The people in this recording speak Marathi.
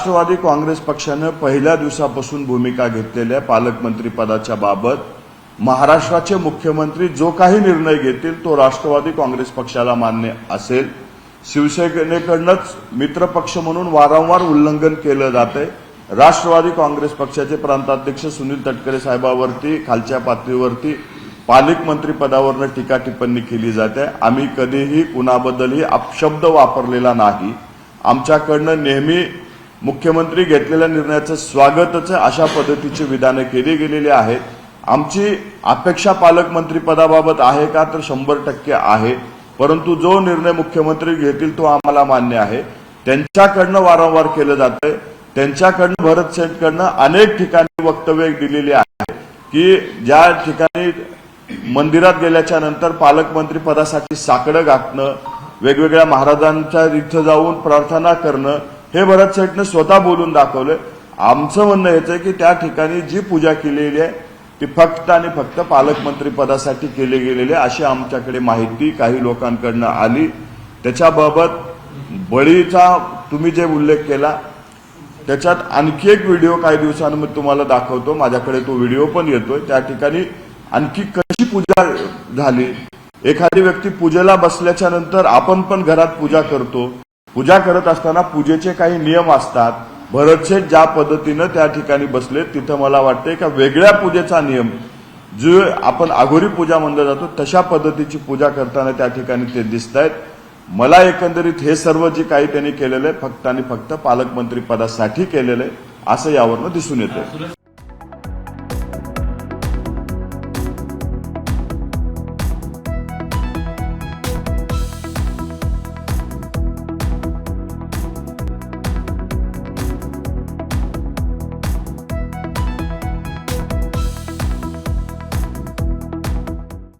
राष्ट्रवादी काँग्रेस पक्षाने पहिल्या दिवसापासून भूमिका घेतलेल्या पालकमंत्री पदाच्या बाबत महाराष्ट्राचे मुख्यमंत्री जो काही निर्णय घेतील तो राष्ट्रवादी काँग्रेस पक्षाला मान्य असेल। शिवसेनेकडूनच मित्रपक्ष म्हणून वारंवार उल्लंघन केलं जाते। राष्ट्रवादी काँग्रेस पक्षाचे प्रांताध्यक्ष सुनील तटकरे साहेबांवरती खालच्या पातळीवरती पालकमंत्री पदावरनं टीका टिप्पणी केली जाते। आम्ही कधीही कुणाबद्दलही अपशब्द वापरलेला नाही। आमच्याकडनं नेहमी मुख्यमंत्री घेतलेल्या निर्णयाचं स्वागतच अशा पद्धतीची विधाने केली गेलेली आहेत। आमची अपेक्षा पालकमंत्री पदाबाबत आहे का तर 100% आहे, परंतु जो निर्णय मुख्यमंत्री घेतील तो आम्हाला मान्य आहे। त्यांच्याकडनं वारंवार केलं जातंय, त्यांच्याकडनं भरत शेठकडनं अनेक ठिकाणी वक्तव्य दिलेली आहे की ज्या ठिकाणी मंदिरात गेल्याच्या नंतर पालकमंत्री पदासाठी साकडं घातणं, वेगवेगळ्या महाराजांच्या इथं जाऊन प्रार्थना करणं हे भरत शेठने स्वतः बोलून दाखवलं। आमचं म्हणणं हेच आहे की त्या ठिकाणी जी पूजा केलेली आहे ती फक्त आणि फक्त पालकमंत्री पदासाठी केली गेलेली आहे अशी आमच्याकडे माहिती काही लोकांकडनं आली। त्याच्याबाबत बळीचा तुम्ही जे उल्लेख केला त्याच्यात आणखी एक व्हिडिओ काही दिवसांनी मी तुम्हाला दाखवतो, माझ्याकडे तो व्हिडिओ पण येतोय। त्या ठिकाणी आणखी कशी पूजा झाली, एखादी व्यक्ती पूजेला बसल्याच्या नंतर आपण पण घरात पूजा करतो, पूजा करत असताना पूजेचे काही नियम असतात। भरतशेठ ज्या पद्धतीनं त्या ठिकाणी बसले तिथं मला वाटतंय का वेगळ्या पूजेचा नियम जो आपण अघोरी पूजा म्हणलं जातो तशा पद्धतीची पूजा करताना त्या ठिकाणी ते दिसतायत। मला एकंदरीत हे सर्व जे काही त्यांनी केलेलं आहे फक्त आणि फक्त पालकमंत्री पदासाठी केलेलं आहे असं यावरनं दिसून येतं।